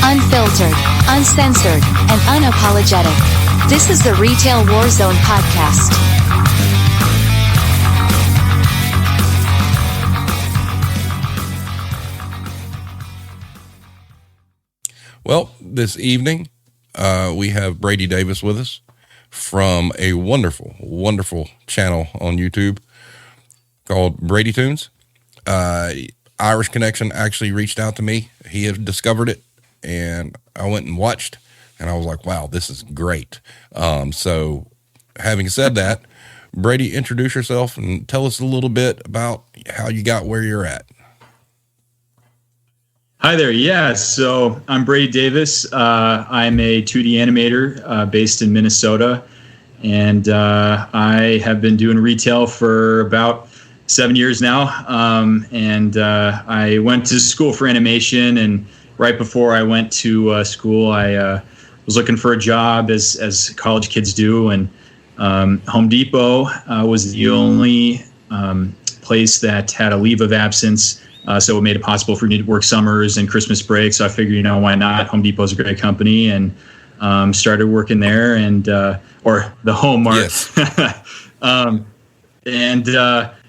Unfiltered, uncensored, and unapologetic. This is the Retail Warzone podcast. Well, this evening, we have Brady Davis with us from a wonderful, wonderful channel on YouTube called BRADYTOONS. Irish Connection actually reached out to me. He had discovered it, and I went and watched, and I was like, wow, this is great. So having said that, Brady, introduce yourself and tell us a little bit about how you got where you're at. Hi there. Yeah, so I'm Brady Davis. I'm a 2D animator based in Minnesota, and I have been doing retail for about 7 years now. I went to school for animation, and right before I went to school, I was looking for a job as college kids do, and Home Depot was the only place that had a leave of absence. So it made it possible for me to work summers and Christmas break. So I figured, why not? Home Depot's a great company, and started working there, and or the Home Mart. Yes.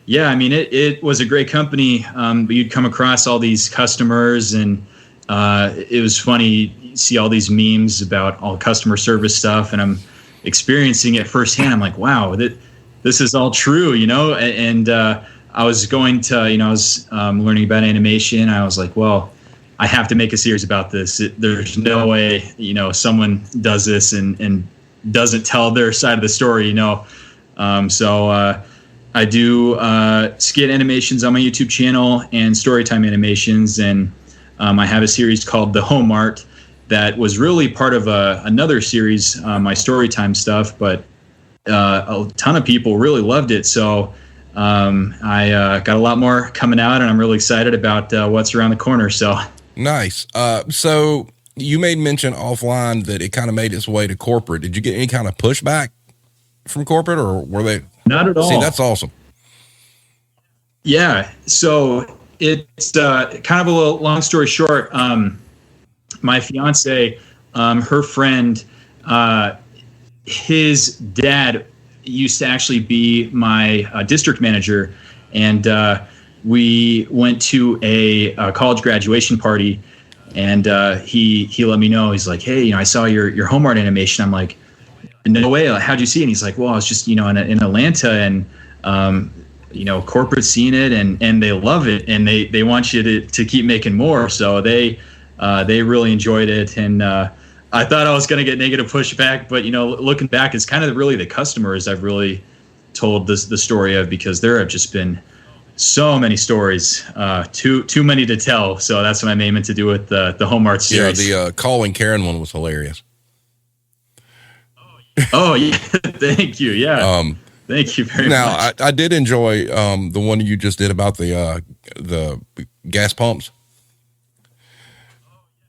Yeah, I mean, it was a great company, but you'd come across all these customers, and it was funny. You see all these memes about all customer service stuff, and I'm experiencing it firsthand. I'm like, wow, this is all true, and I was going to, I was learning about animation. I was like, well, I have to make a series about this. There's no way, someone does this and doesn't tell their side of the story, So I do skit animations on my YouTube channel and storytime animations. And I have a series called The Home Mart that was really part of another series, my storytime stuff, but a ton of people really loved it. So I got a lot more coming out, and I'm really excited about what's around the corner. So nice. So you made mention offline that it kind of made its way to corporate. Did you get any kind of pushback from corporate, or were they? Not at all. See, that's awesome. Yeah. So it's kind of a little long story short. My fiance, her friend, his dad used to actually be my district manager, and we went to a college graduation party, and he let me know. He's like, hey, I saw your Home Art animation. I'm like, no way, how'd you see it? And he's like, well, I was just in Atlanta, and corporate's seen it, and they love it, and they want you to keep making more. So they really enjoyed it, and I thought I was going to get negative pushback, but looking back, it's kind of really the customers I've really told the story of, because there have just been so many stories, too many to tell. So that's what I'm aiming to do with the Home Art series. Yeah, the calling Karen one was hilarious. Oh yeah, thank you. Yeah, thank you very much. Now I did enjoy the one you just did about the gas pumps.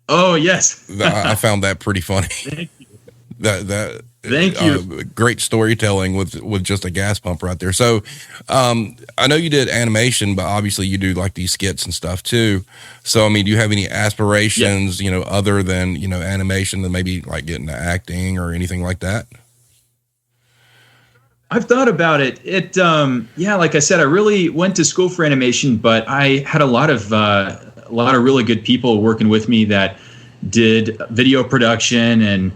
Oh yes, I found that pretty funny. Thank you. Thank you. Great storytelling with just a gas pump right there. So, I know you did animation, but obviously you do like these skits and stuff too. So, I mean, do you have any aspirations, other than, animation, than maybe like getting to acting or anything like that? I've thought about it. Like I said, I really went to school for animation, but I had a lot of really good people working with me that did video production, and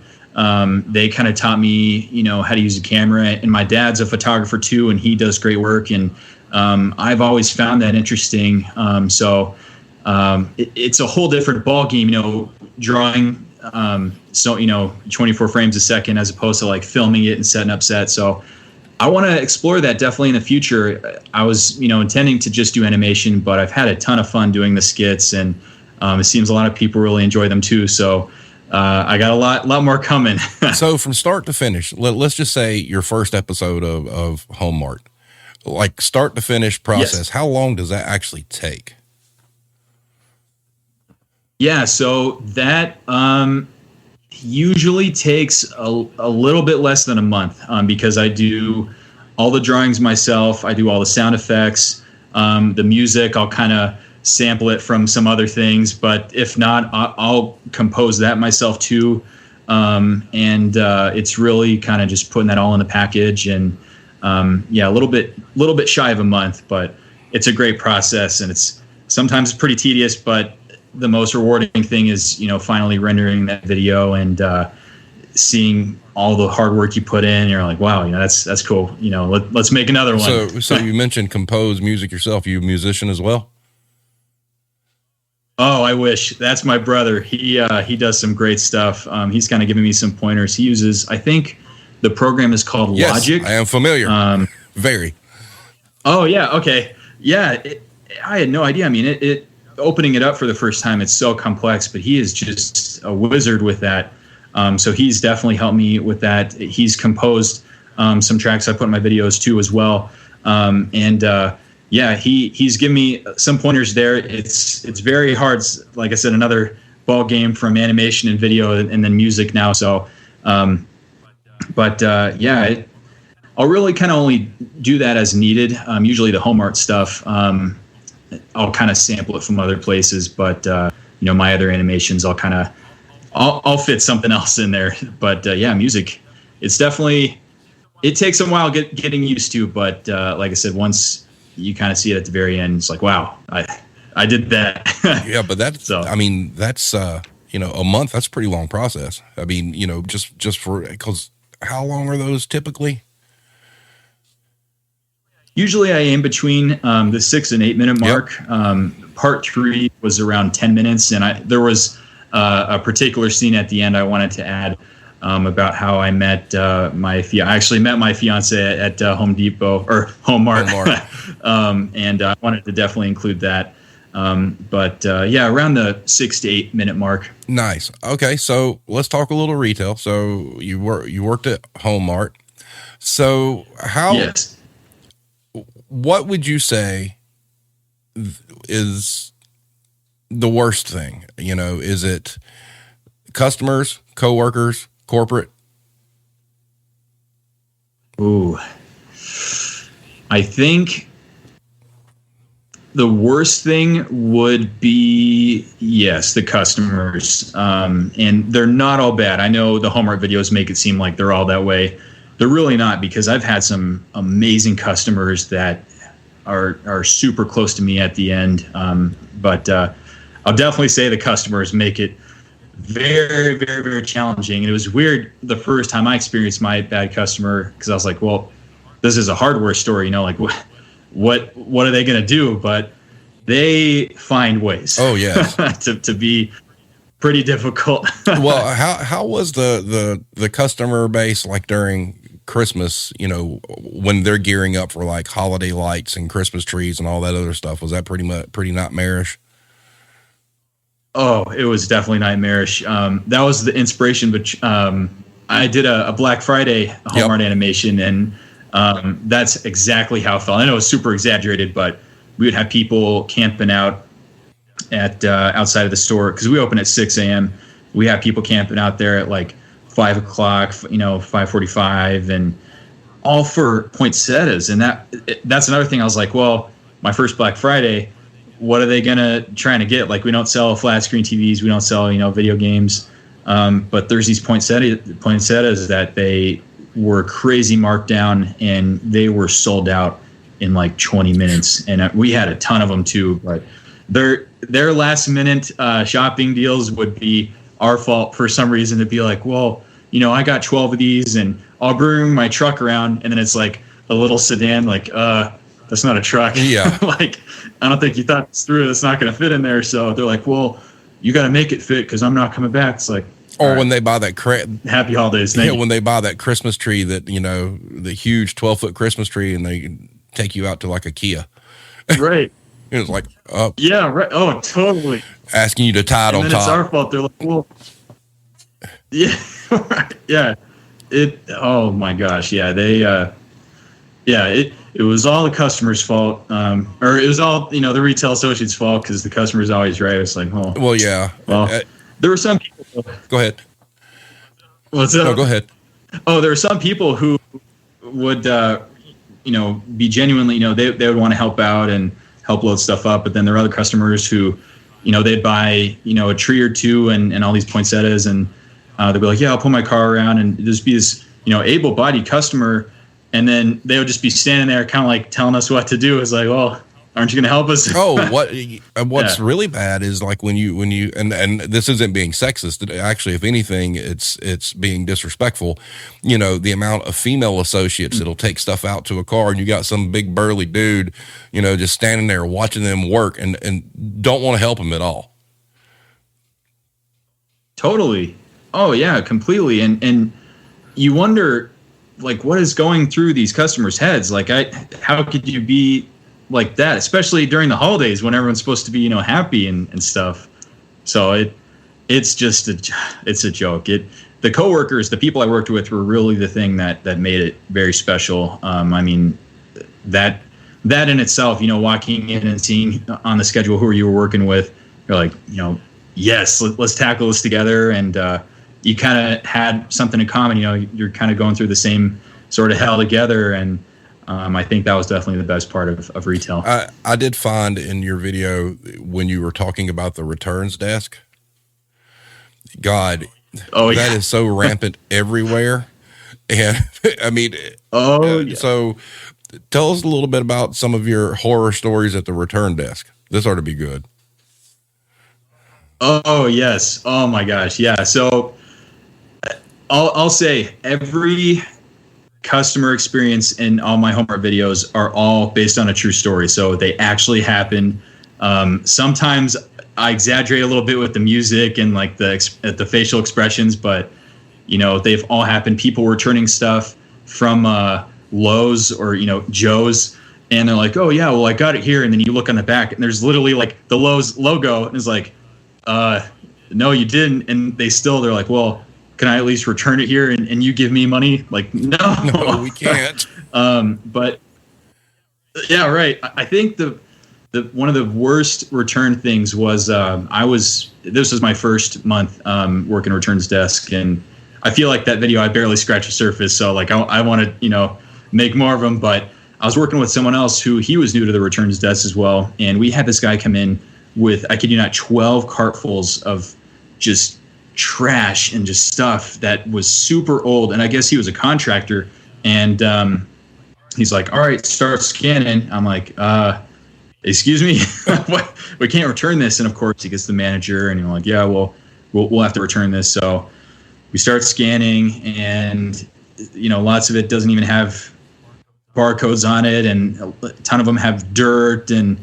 they kind of taught me, how to use a camera. And my dad's a photographer too, and he does great work. And I've always found that interesting. It's a whole different ballgame, drawing 24 frames a second as opposed to like filming it and setting up sets. So I want to explore that definitely in the future. I was, intending to just do animation, but I've had a ton of fun doing the skits, and it seems a lot of people really enjoy them too. So I got a lot more coming. So from start to finish, let's just say your first episode of Home Mart, like start to finish process, yes. How long does that actually take? Yeah, so that usually takes a little bit less than a month, because I do all the drawings myself. I do all the sound effects, the music. I'll kind of sample it from some other things, but if not, I'll compose that myself too. It's really kind of just putting that all in the package, and a little bit shy of a month, but it's a great process, and it's sometimes pretty tedious, but the most rewarding thing is, finally rendering that video and seeing all the hard work you put in. You're like, wow, that's cool. Let's make another one. So you mentioned compose music yourself. You a musician as well? Oh, I wish. That's my brother. He does some great stuff. He's kind of giving me some pointers. He uses, I think the program is called Logic. I am familiar. Very. Oh yeah. Okay. Yeah. I had no idea. I mean, it opening it up for the first time, it's so complex, but he is just a wizard with that. So he's definitely helped me with that. He's composed some tracks I put in my videos too as well. He's given me some pointers there. It's very hard. Like I said, another ball game from animation and video and then music now. So, I'll really kind of only do that as needed. Usually the home art stuff, I'll kind of sample it from other places, but my other animations, I'll fit something else in there. But music, it's definitely, it takes a while getting used to, but like I said, once you kind of see it at the very end, it's like, wow, I did that. Yeah, but that's a month. That's a pretty long process. I mean, just for, because how long are those typically? Usually I aim between the 6 and 8 minute mark. Yep. Part 3 was around 10 minutes, and there was a particular scene at the end I wanted to add about how I met I actually met my fiance at Home Depot or Home Mart. And I wanted to definitely include that. Around the 6 to 8 minute mark. Nice. Okay, so let's talk a little retail. So you worked at Home Mart. So Yes. What would you say is the worst thing? Is it customers, coworkers, corporate? Ooh, I think the worst thing would be, yes, the customers. And they're not all bad. I know the Home Art videos make it seem like they're all that way. They're really not, because I've had some amazing customers that are super close to me at the end. But I'll definitely say the customers make it very, very, very challenging. And it was weird the first time I experienced my bad customer, because I was like, well, this is a hardware store, like what are they going to do? But they find ways. Oh yeah, to be pretty difficult. Well, how was the customer base like during Christmas, when they're gearing up for like holiday lights and Christmas trees and all that other stuff? Was that pretty nightmarish? Oh, it was definitely nightmarish. That was the inspiration, but I did a Black Friday Home Art animation, and that's exactly how it felt. I know it's super exaggerated, but we would have people camping out at outside of the store, because we open at 6 a.m. We have people camping out there at like 5 o'clock, 5:45, and all for poinsettias. And that's another thing. I was like, well, my first Black Friday, what are they gonna trying to get? Like, we don't sell flat screen TVs, we don't sell video games, but there's these poinsettias that they were crazy marked down, and they were sold out in like 20 minutes, and we had a ton of them too. But their last minute shopping deals would be our fault for some reason. To be like, well, I got 12 of these, and I'll bring my truck around, and then it's like a little sedan, like that's not a truck. Yeah. Like, I don't think you thought this through. It's not going to fit in there. So they're like, well, you got to make it fit, because I'm not coming back. It's like, or when they buy that happy holidays. When they buy that Christmas tree, that the huge 12-foot Christmas tree, and they take you out to like a Kia. Right. It was like, yeah, right. Oh, totally. Asking you to tie it on top. It's our fault. They're like, well, yeah, right. Yeah. Oh my gosh. Yeah. They, it was all the customer's fault. Or it was all, the retail associate's fault, because the customer's always right. It's like, oh, well, yeah. Well, there were some people. Go ahead. What's up? No, go ahead. Oh, there were some people who would, be genuinely, they would want to help out and help load stuff up. But then there are other customers who, they'd buy, a tree or two and all these poinsettias, and they'd be like, yeah, I'll pull my car around, and just be this, able-bodied customer. And then they would just be standing there kind of like telling us what to do. It's like, well, aren't you going to help us? What's really bad is like when you, and this isn't being sexist. Actually, if anything, it's being disrespectful. The amount of female associates that'll take stuff out to a car, and you got some big burly dude, just standing there watching them work and don't want to help them at all. Totally. Oh yeah, completely. And you wonder, like, what is going through these customers' heads? Like, how could you be like that, especially during the holidays when everyone's supposed to be, happy and stuff. So it's just it's a joke. The coworkers, the people I worked with, were really the thing that made it very special. I mean, that in itself, walking in and seeing on the schedule who you were working with, you're like, yes, let's tackle this together. And you kind of had something in common. You're kind of going through the same sort of hell together. And I think that was definitely the best part of retail. I did find in your video when you were talking about the returns desk, God, that is so rampant everywhere. And I mean, yeah. So tell us a little bit about some of your horror stories at the return desk. This ought to be good. Oh, yes. Oh my gosh. Yeah. So I'll say every customer experience in all my Home Art videos are all based on a true story. So they actually happened. Sometimes I exaggerate a little bit with the music and like the facial expressions, but they've all happened. People were returning stuff from Lowe's or Joe's, and they're like, oh yeah, well I got it here. And then you look on the back and there's literally like the Lowe's logo, and it's like, no, you didn't. And they're like, well, can I at least return it here and you give me money? Like, no, we can't. But yeah, right. I think the one of the worst return things was this was my first month working returns desk, and I feel like that video I barely scratched the surface. So like I want to make more of them, but I was working with someone else who he was new to the returns desk as well, and we had this guy come in with, I kid you not, 12 cartfuls of just trash and just stuff that was super old. And I guess he was a contractor, and he's like, all right, start scanning. I'm like, excuse me, what? We can't return this. And of course he gets the manager, and you're like, yeah, well, we'll have to return this. So we start scanning, and lots of it doesn't even have barcodes on it, and a ton of them have dirt and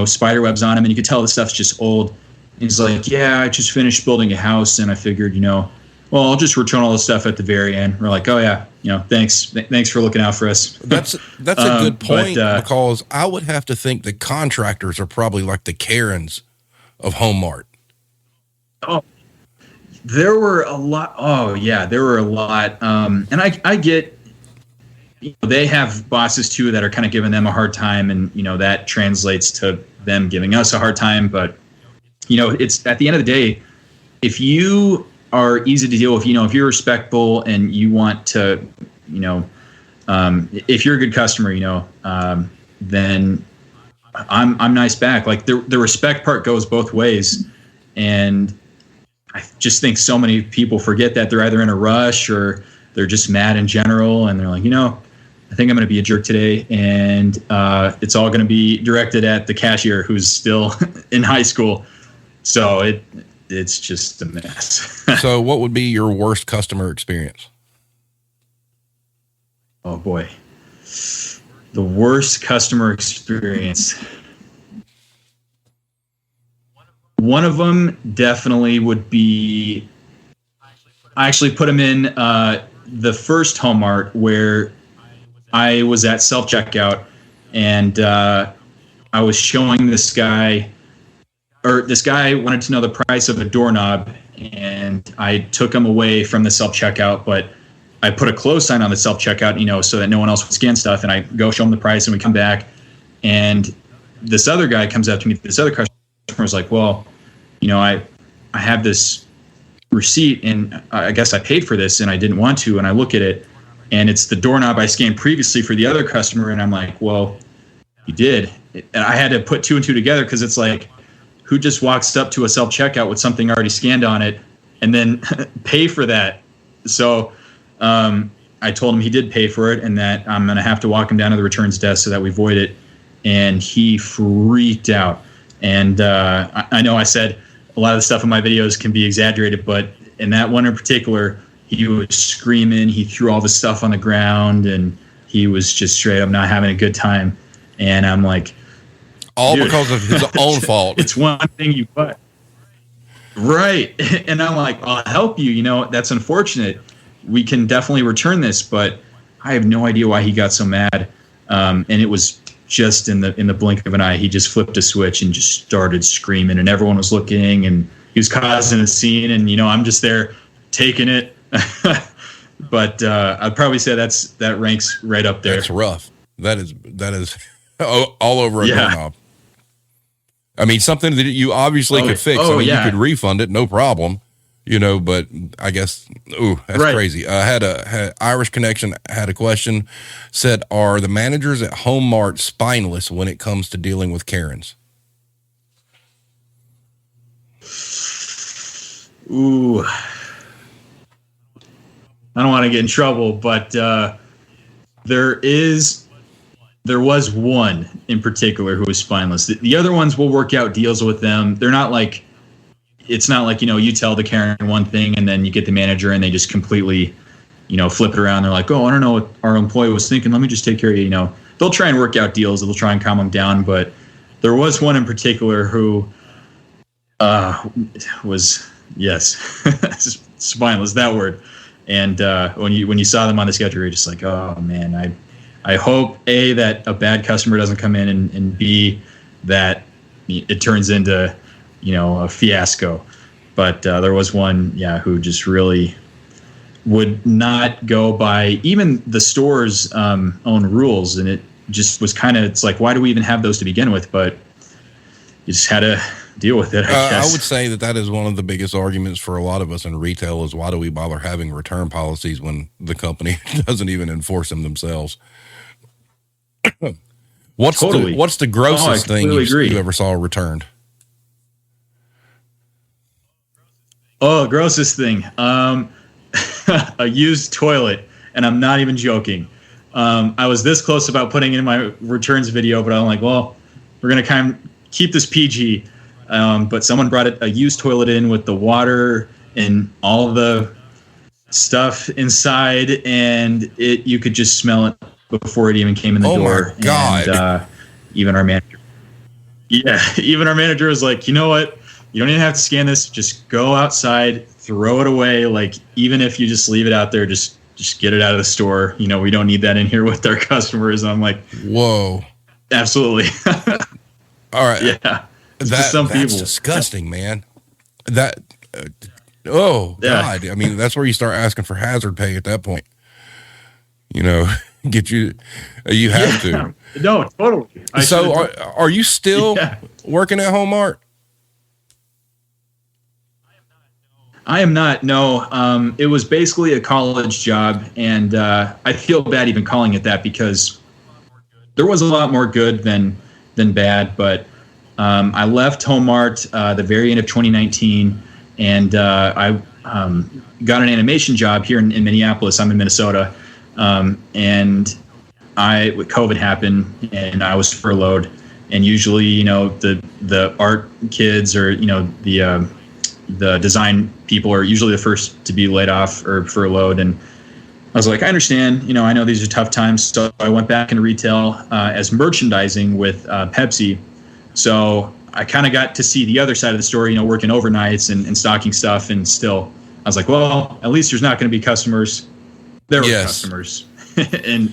spider webs on them, and you could tell the stuff's just old. And he's like, yeah, I just finished building a house, and I figured, well, I'll just return all the stuff at the very end. We're like, oh yeah, thanks for looking out for us. That's a good point, because I would have to think the contractors are probably like the Karens of Home Art. Oh, there were a lot. Oh yeah, there were a lot. And I get, they have bosses too that are kind of giving them a hard time, and that translates to them giving us a hard time. But it's at the end of the day, if you are easy to deal with, if you're respectful and you want to, if you're a good customer, then I'm nice back. Like the respect part goes both ways, and I just think so many people forget that. They're either in a rush or they're just mad in general, and they're like, I think I'm going to be a jerk today, and it's all going to be directed at the cashier who's still in high school. So it's just a mess. So what would be your worst customer experience? Oh boy. The worst customer experience. One of them definitely would be, I actually put him in the first Home Art where I was at self-checkout, and I was showing this guy wanted to know the price of a doorknob, and I took him away from the self-checkout, but I put a close sign on the self-checkout, so that no one else would scan stuff, and I go show him the price, and we come back, and this other guy comes up to me, this other customer is like, well, I have this receipt, and I guess I paid for this, and I didn't want to, and I look at it, and it's the doorknob I scanned previously for the other customer, and I'm like, well, you did. I had to put two and two together because it's like, who just walks up to a self checkout with something already scanned on it and then pay for that? So I told him he did pay for it and that I'm going to have to walk him down to the returns desk so that we void it. And he freaked out. And I know I said a lot of the stuff in my videos can be exaggerated, but in that one in particular, he was screaming. He threw all the stuff on the ground, and he was just straight up not having a good time. And I'm like, all because of his own fault. It's one thing you put. Right. And I'm like, I'll help you. You know, that's unfortunate. We can definitely return this, but I have no idea why he got so mad. And it was just in the blink of an eye. He just flipped a switch and just started screaming, and everyone was looking, and he was causing a scene. And, you know, I'm just there taking it. But I'd probably say that ranks right up there. That's rough. That is all over a doorknob. I mean, something that you obviously could fix. I mean, you could refund it, no problem, you know, but I guess, that's crazy. Had Irish Connection had a question, said, are the managers at Home Mart spineless when it comes to dealing with Karens? Ooh. I don't want to get in trouble, but there was one in particular who was spineless. The other ones will work out deals with them. They're not like, it's not like, you know, you tell the Karen one thing and then you get the manager and they just completely, you know, flip it around. They're like, oh, I don't know what our employee was thinking. Let me just take care of you. You know, they'll try and work out deals. They'll try and calm them down. But there was one in particular who was, yes, spineless, that word. And when you saw them on the schedule, you're just like, oh man, I hope A, that a bad customer doesn't come in, and B, that it turns into, you know, a fiasco. But there was one, who just really would not go by even the store's own rules, and it just was kind of, it's like, why do we even have those to begin with? But you just had to deal with it, I guess. I would say that is one of the biggest arguments for a lot of us in retail is, why do we bother having return policies when the company doesn't even enforce them themselves? What's the grossest thing you ever saw returned? Oh, grossest thing. A used toilet, and I'm not even joking. I was this close about putting in my returns video, but I'm like, well, we're going to kind of keep this PG. But someone brought a used toilet in with the water and all the stuff inside, and you could just smell it before it even came in the door. Oh my God. And even our manager was like, you know what? You don't even have to scan this. Just go outside, throw it away. Like, even if you just leave it out there, just get it out of the store. You know, we don't need that in here with our customers. And I'm like, whoa, absolutely. All right. Yeah. That's disgusting, man. God. I mean, that's where you start asking for hazard pay at that point. You know, you have to. No, totally. So are you still working at Home Mart? I am not. No. It was basically a college job, and I feel bad even calling it that because there was a lot more good than bad. But I left Home Mart the very end of 2019, and I got an animation job here in Minneapolis. I'm in Minnesota, and COVID happened, and I was furloughed. And usually, you know, the art kids or, you know, the design people are usually the first to be laid off or furloughed. And I was like, I understand, you know, I know these are tough times. So I went back into retail as merchandising with Pepsi. So I kind of got to see the other side of the story, you know, working overnights and stocking stuff. And still, I was like, well, at least there's not going to be customers. There were customers. And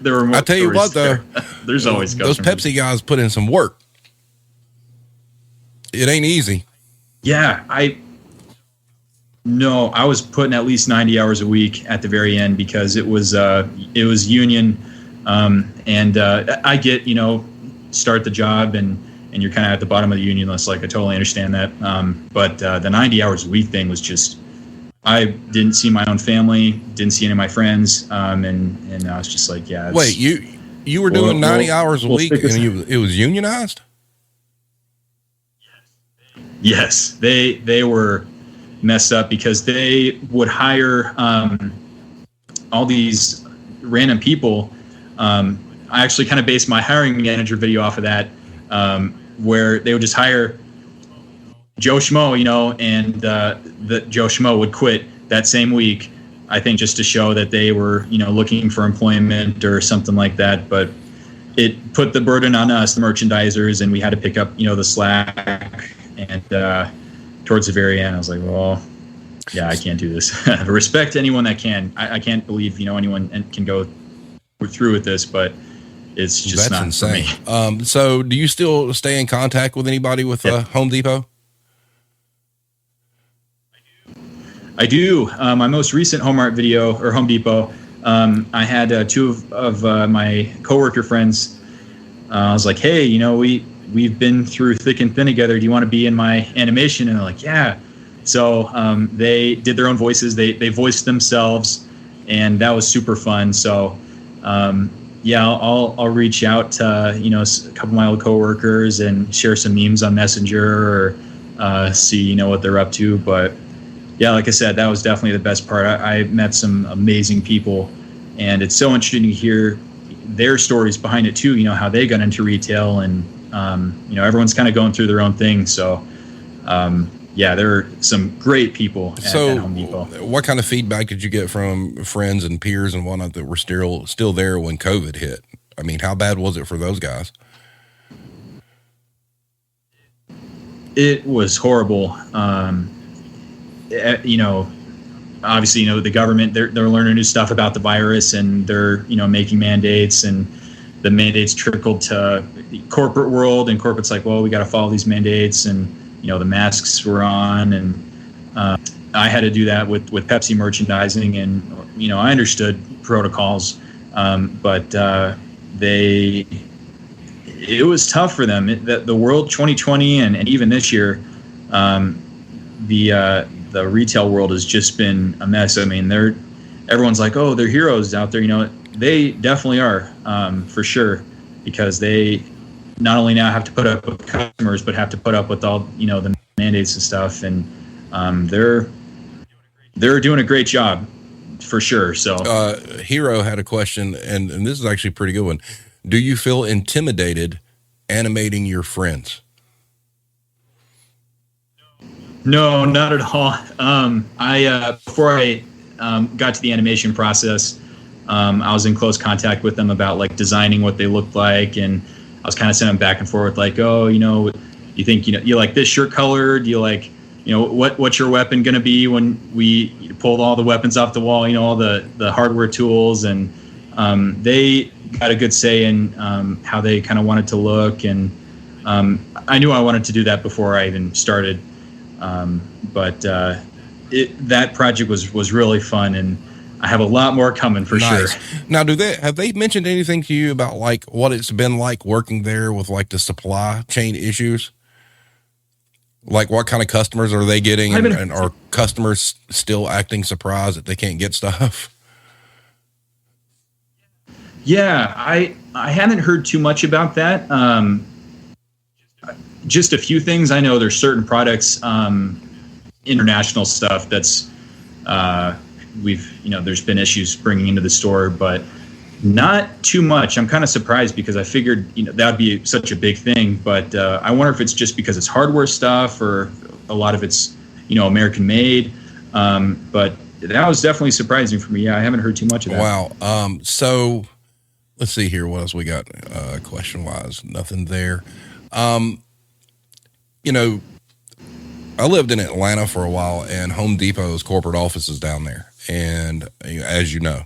there were more. I tell you what, though, there's always customers. Those Pepsi guys put in some work. It ain't easy. Yeah, I was putting at least 90 hours a week at the very end because it was union, and I get, you know, start the job and you're kind of at the bottom of the union list. Like, I totally understand that. But the 90 hours a week thing was just, I didn't see my own family, didn't see any of my friends, and I was just like, yeah. Wait, You were doing 90 hours a week, stick with- and it was unionized? Yes, they were messed up because they would hire all these random people. I actually kind of based my hiring manager video off of that, where they would just hire Joe Schmo, and the Joe Schmo would quit that same week, I think, just to show that they were, looking for employment or something like that. But it put the burden on us, the merchandisers, and we had to pick up, the slack. And towards the very end, I was like, well, yeah, I can't do this. Respect anyone that can. I can't believe, anyone can go through with this, but it's just not insane for me. So do you still stay in contact with anybody with Home Depot? I do. My most recent Home Art video, or Home Depot, I had two of my coworker friends. I was like, hey, we've been through thick and thin together. Do you want to be in my animation? And they're like, yeah. So they did their own voices. They voiced themselves, and that was super fun. So yeah, I'll reach out to a couple of my old coworkers and share some memes on Messenger, or see what they're up to. But yeah, like I said, that was definitely the best part. I met some amazing people, and it's so interesting to hear their stories behind it too. How they got into retail, and everyone's kind of going through their own thing. So yeah, there are some great people at Home Depot. What kind of feedback did you get from friends and peers and whatnot that were still there when COVID hit? I mean, how bad was it for those guys? It was horrible. Obviously, the government, they're learning new stuff about the virus, and they're, making mandates, and the mandates trickled to the corporate world, and corporate's like, well, we got to follow these mandates, and, the masks were on, and I had to do that with Pepsi merchandising, and, I understood protocols, but it was tough for them. The world 2020 and even this year, the retail world has just been a mess. I mean, everyone's like, oh, they're heroes out there. They definitely are, for sure, because they not only now have to put up with customers, but have to put up with all, the mandates and stuff. And they're doing a great job, for sure. So Hero had a question, and this is actually a pretty good one. Do you feel intimidated animating your friends? No, not at all. Before I got to the animation process, I was in close contact with them about like designing what they looked like, and I was kind of sending them back and forth, like, oh, you think you like this shirt color? Do you like what's your weapon gonna be when we pulled all the weapons off the wall? All the hardware tools, and they got a good say in how they kind of wanted to look, and I knew I wanted to do that before I even started. But that project was really fun, and I have a lot more coming for sure. Now, have they mentioned anything to you about like what it's been like working there with like the supply chain issues? Like what kind of customers are they getting, and are customers still acting surprised that they can't get stuff? Yeah, I haven't heard too much about that. Just a few things. I know there's certain products, international stuff that's there's been issues bringing into the store, but not too much. I'm kind of surprised because I figured that would be such a big thing, but I wonder if it's just because it's hardware stuff or a lot of it's American made. But that was definitely surprising for me. Yeah, I haven't heard too much of that. Wow. So let's see here. What else we got? Question wise, nothing there. I lived in Atlanta for a while, and Home Depot's corporate office is down there. And as you know,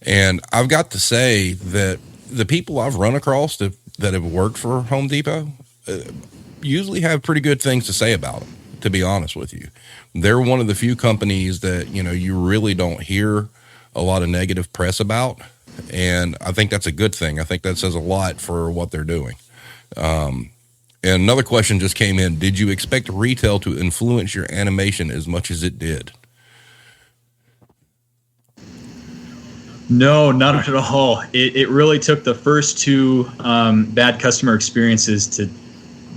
and I've got to say that the people I've run across that have worked for Home Depot usually have pretty good things to say about them, to be honest with you. They're one of the few companies that, you really don't hear a lot of negative press about. And I think that's a good thing. I think that says a lot for what they're doing. And another question just came in. Did you expect retail to influence your animation as much as it did? No, not at all. It really took the first two bad customer experiences to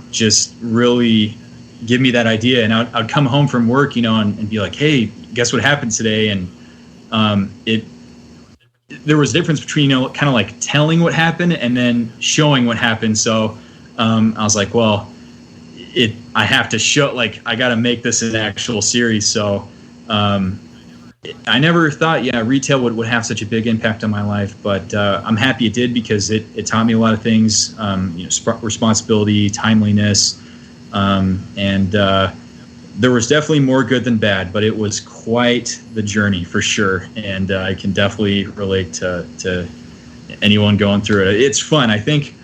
just really give me that idea. And I'd come home from work, and be like, hey, guess what happened today? And there was a difference between, kind of like telling what happened and then showing what happened. So I was like, well, I have to show, like, I got to make this an actual series. So I never thought, retail would have such a big impact on my life, but I'm happy it did, because it taught me a lot of things, responsibility, timeliness, and there was definitely more good than bad, but it was quite the journey for sure. And I can definitely relate to anyone going through it. It's fun. I think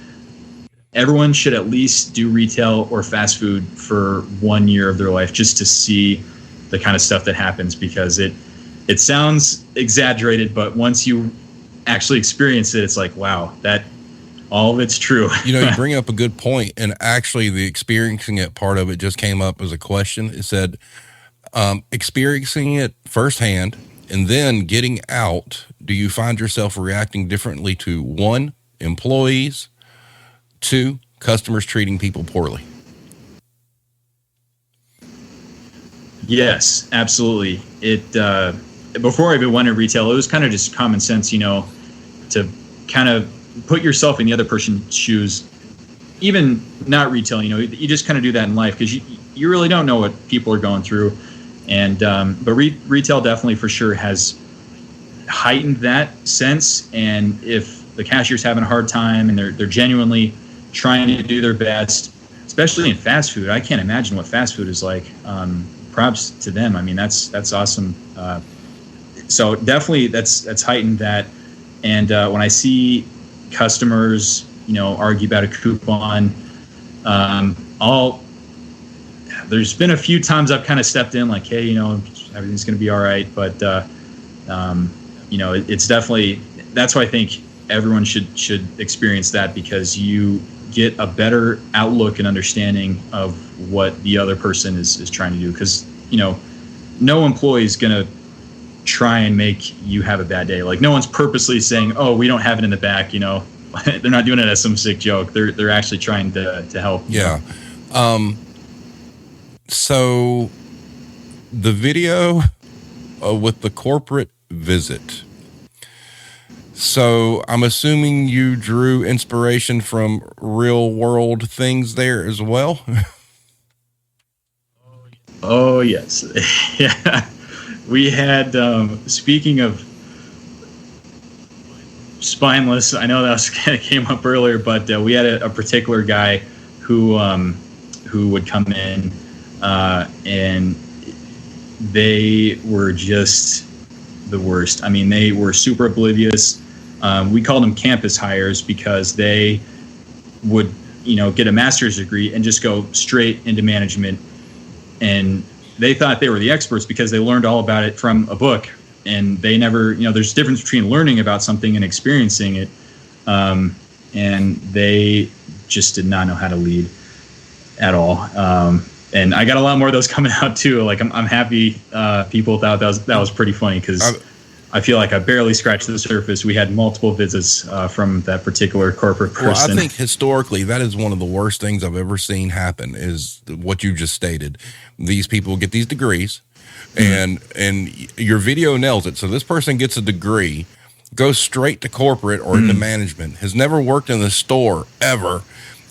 everyone should at least do retail or fast food for 1 year of their life, just to see the kind of stuff that happens, because it sounds exaggerated, but once you actually experience it, it's like, wow, that all of it's true. You bring up a good point, and actually the experiencing it part of it just came up as a question. It said, experiencing it firsthand and then getting out, do you find yourself reacting differently to 1, employees, 2, customers treating people poorly? Yes, absolutely. Before I even went in retail, it was kind of just common sense, to kind of put yourself in the other person's shoes. Even not retail, you just kind of do that in life, because you really don't know what people are going through. And but retail definitely for sure has heightened that sense. And if the cashier's having a hard time and they're genuinely trying to do their best, especially in fast food, I can't imagine what fast food is like. Props to them. I mean, that's awesome. So definitely that's heightened that. And when I see customers, argue about a coupon, there's been a few times I've kind of stepped in like, hey, everything's going to be all right. But, it's definitely, that's why I think everyone should experience that, because you get a better outlook and understanding of what the other person is trying to do. Because, no employee is going to try and make you have a bad day. Like, no one's purposely saying, oh, we don't have it in the back, they're not doing it as some sick joke. They're actually trying to help. Yeah. So the video with the corporate visit. So I'm assuming you drew inspiration from real world things there as well. Oh, yes. Yeah. We had, speaking of spineless, I know that was kind of came up earlier, but we had a particular guy who would come in, and they were just the worst. I mean, they were super oblivious. We called them campus hires, because they would, get a master's degree and just go straight into management. And they thought they were the experts because they learned all about it from a book. And they never, there's a difference between learning about something and experiencing it. And they just did not know how to lead at all. And I got a lot more of those coming out too. Like, I'm happy people thought that was pretty funny, because I feel like I barely scratched the surface. We had multiple visits from that particular corporate person. Well, I think historically that is one of the worst things I've ever seen happen, is what you just stated. These people get these degrees, and your video nails it. So this person gets a degree, goes straight to corporate or into management, has never worked in the store ever,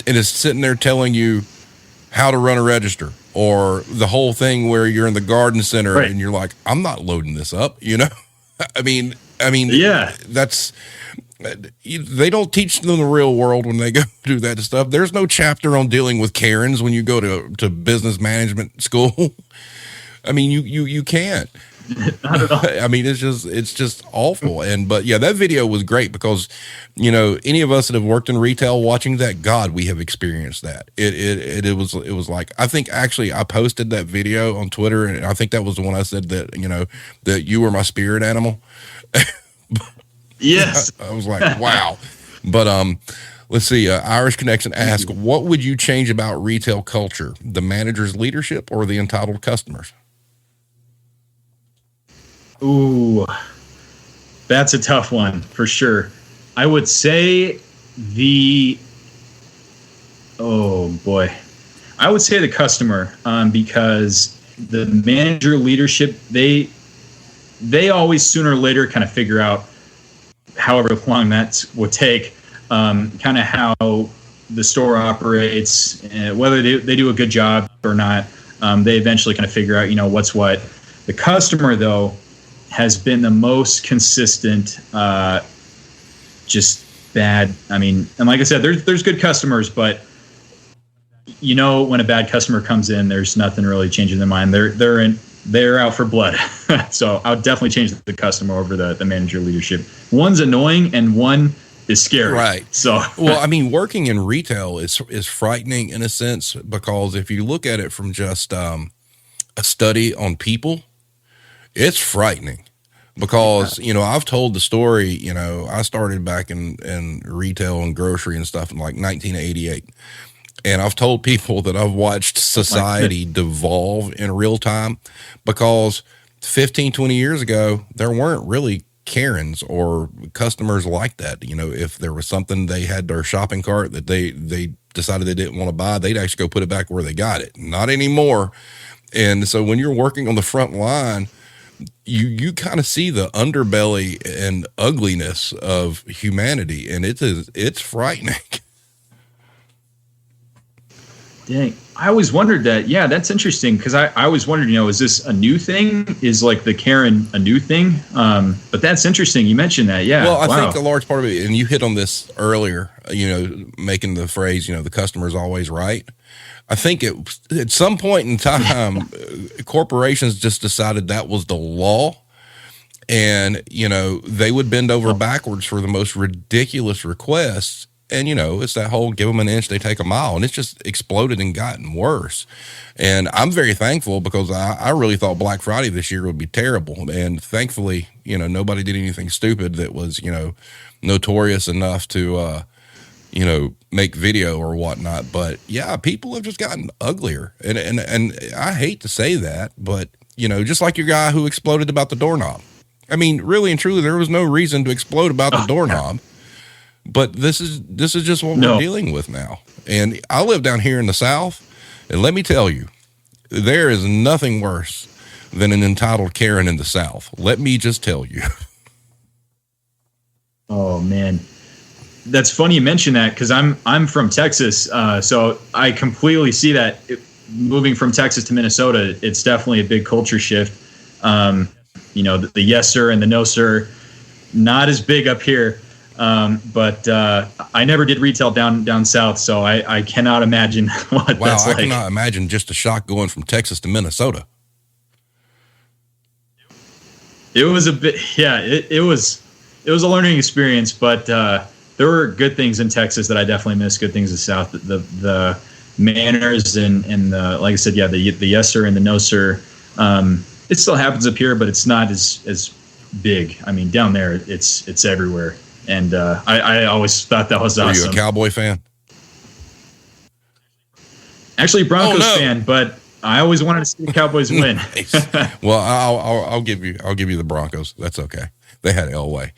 and is sitting there telling you how to run a register, or the whole thing where you're in the garden center and you're like, I'm not loading this up, I mean, yeah, they don't teach them the real world when they go do that stuff. There's no chapter on dealing with Karens when you go to business management school. I mean, you can't. Not at all. I mean, it's just awful. But yeah, that video was great, because, any of us that have worked in retail, watching that, God, we have experienced that. It was like, I think actually I posted that video on Twitter, and I think that was the one I said that, that you were my spirit animal. Yes. I was like, wow. But, let's see. Irish Connection asked, what would you change about retail culture? The manager's leadership or the entitled customers? Ooh, That's a tough one for sure. I would say oh boy, I would say the customer, because the manager leadership, they always sooner or later kind of figure out, however long that would take, kind of how the store operates, whether they do a good job or not. They eventually kind of figure out, what's what. The customer, though, has been the most consistent, just bad. I mean, and like I said, there's good customers, but when a bad customer comes in, there's nothing really changing their mind. They're out for blood. So I would definitely change the customer over the manager leadership. One's annoying and one is scary. Right. So, well, I mean, working in retail is frightening in a sense, because if you look at it from just a study on people, it's frightening. Because, I've told the story, I started back in retail and grocery and stuff in like 1988. And I've told people that I've watched society devolve in real time, because 15, 20 years ago, there weren't really Karens or customers like that. If there was something they had their shopping cart that they decided they didn't want to buy, they'd actually go put it back where they got it. Not anymore. And so when you're working on the front line, you kind of see the underbelly and ugliness of humanity, and it's frightening. Dang, I always wondered that. Yeah, that's interesting, because I always wondered, is this a new thing? Is like the Karen a new thing? But that's interesting. You mentioned that. Yeah. Well, I think a large part of it, and you hit on this earlier, making the phrase, the customer's always right. I think at some point in time, corporations just decided that was the law. And, they would bend over backwards for the most ridiculous requests. And, it's that whole give them an inch, they take a mile. And it's just exploded and gotten worse. And I'm very thankful, because I really thought Black Friday this year would be terrible. And thankfully, nobody did anything stupid that was, notorious enough to, make video or whatnot. But yeah, people have just gotten uglier. And I hate to say that, but, just like your guy who exploded about the doorknob. I mean, really and truly, there was no reason to explode about the doorknob. But this is just what we're dealing with now. And I live down here in the South, and let me tell you, there is nothing worse than an entitled Karen in the South. Let me just tell you. Oh man, that's funny you mention that, because I'm from Texas, so I completely see that. Moving from Texas to Minnesota, it's definitely a big culture shift. The yes sir and the no sir, not as big up here. But I never did retail down south, so I cannot imagine what that's like. I cannot imagine just a shock going from Texas to Minnesota. It was a bit, yeah. It was a learning experience, but there were good things in Texas that I definitely missed. Good things in the South, the manners and the, like I said, yeah, the yes sir and the no sir. It still happens up here, but it's not as big. I mean, down there, it's everywhere. And I always thought that was awesome. Are you a Cowboy fan? Actually, Broncos fan, but I always wanted to see the Cowboys win. Nice. Well, I'll give you the Broncos. That's okay. They had Elway.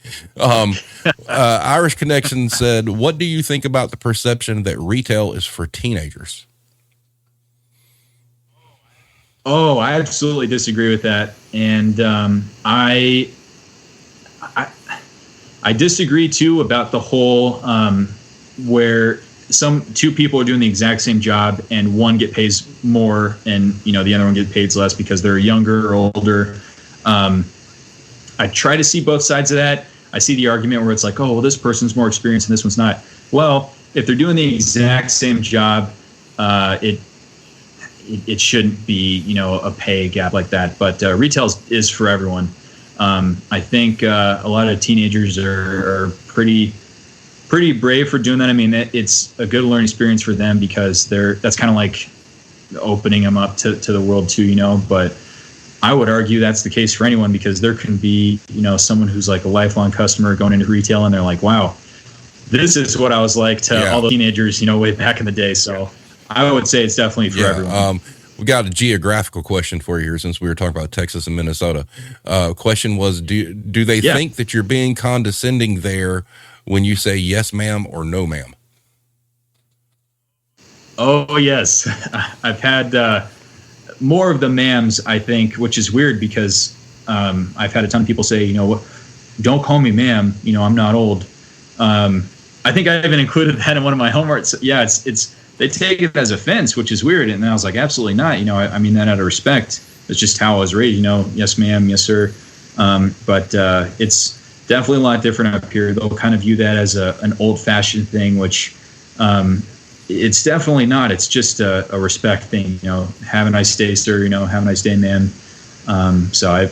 Irish Connection said, "What do you think about the perception that retail is for teenagers?" Oh, I absolutely disagree with that, and I disagree too about the whole where two people are doing the exact same job and one get paid more and the other one gets paid less because they're younger or older. I try to see both sides of that. I see the argument where it's like, oh, well, this person's more experienced and this one's not. Well, if they're doing the exact same job, it shouldn't be a pay gap like that. But retail is for everyone. I think a lot of teenagers are pretty brave for doing that. I mean, it's a good learning experience for them because that's kind of like opening them up to the world too, but I would argue that's the case for anyone, because there can be, someone who's like a lifelong customer going into retail and they're like, wow, this is what I was like to all the teenagers, way back in the day. So I would say it's definitely for everyone. We got a geographical question for you here, since we were talking about Texas and Minnesota. Question was, do they think that you're being condescending there when you say yes, ma'am, or no, ma'am? Oh, yes. I've had more of the ma'ams, I think, which is weird because I've had a ton of people say, don't call me ma'am. I'm not old. I think I even included that in one of my homeworks. Yeah, it's they take it as offense, which is weird. And I was like, absolutely not. I mean that out of respect. It's just how I was raised. Yes, ma'am, yes, sir. But it's definitely a lot different up here. They'll kind of view that as an old-fashioned thing, which it's definitely not. It's just a respect thing. Have a nice day, sir. Have a nice day, ma'am. So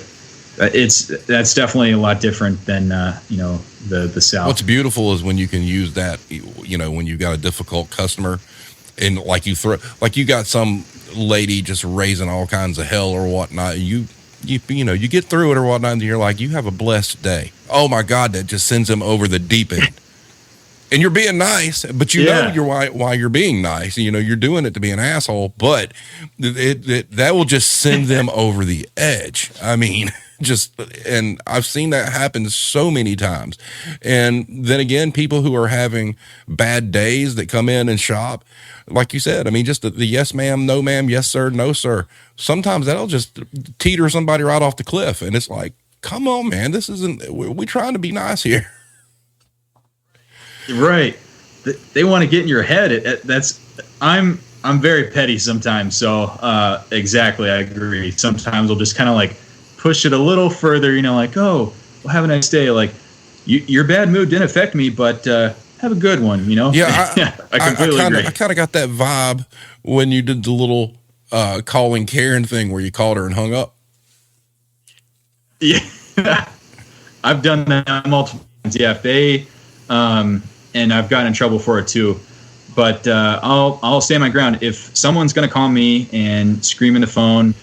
that's definitely a lot different than the South. What's beautiful is when you can use that, when you got a difficult customer, and like you got some lady just raising all kinds of hell or whatnot. You get through it or whatnot, and you're like, you have a blessed day. Oh my God, that just sends them over the deep end. And you're being nice, but know why you're being nice. You're doing it to be an asshole, but that will just send them over the edge. I mean, and I've seen that happen so many times. And then again, people who are having bad days that come in and shop, like you said, I mean, just the yes, ma'am, no, ma'am, yes, sir, no, sir. Sometimes that'll just teeter somebody right off the cliff. And it's like, come on, man, we're trying to be nice here. Right. They want to get in your head. I'm very petty sometimes. So exactly, I agree. Sometimes I'll just kind of like push it a little further, like, oh, well, have a nice day. Like, your bad mood didn't affect me, but have a good one, Yeah, I completely agree. I kind of got that vibe when you did the little calling Karen thing where you called her and hung up. Yeah, I've done that multiple times. Yeah, if they and I've gotten in trouble for it too. But I'll stand my ground. If someone's going to call me and scream in the phone,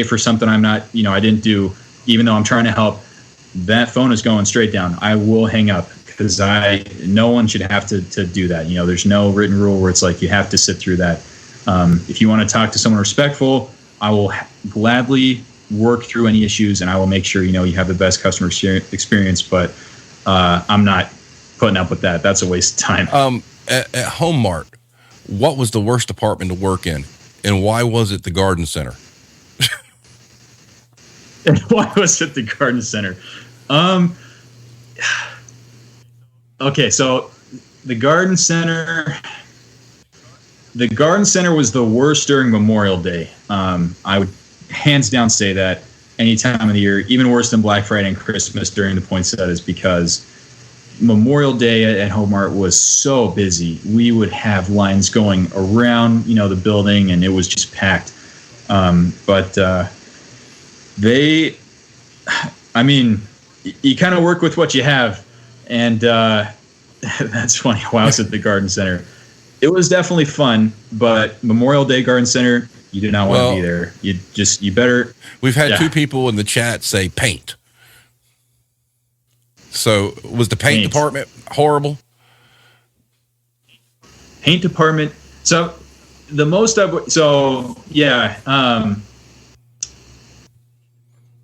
for something I'm not, I didn't do, even though I'm trying to help, that phone is going straight down. I will hang up because no one should have to do that. There's no written rule where it's like you have to sit through that. If you want to talk to someone respectful, I will gladly work through any issues, and I will make sure you have the best customer experience. But I'm not putting up with that. That's a waste of time. At Home Mart, what was the worst department to work in, and why was it the garden center? And why was it the garden center? Okay, so the garden center was the worst during Memorial Day. I would hands down say that any time of the year, even worse than Black Friday and Christmas during the poinsettias, because Memorial Day at Home Mart was so busy. We would have lines going around, the building, and it was just packed. You kind of work with what you have, and that's funny. While I was at the garden center, it was definitely fun, but Memorial Day Garden Center, you do not want to be there. You better. We've had two people in the chat say paint. So was the paint department horrible? Paint department. So the most of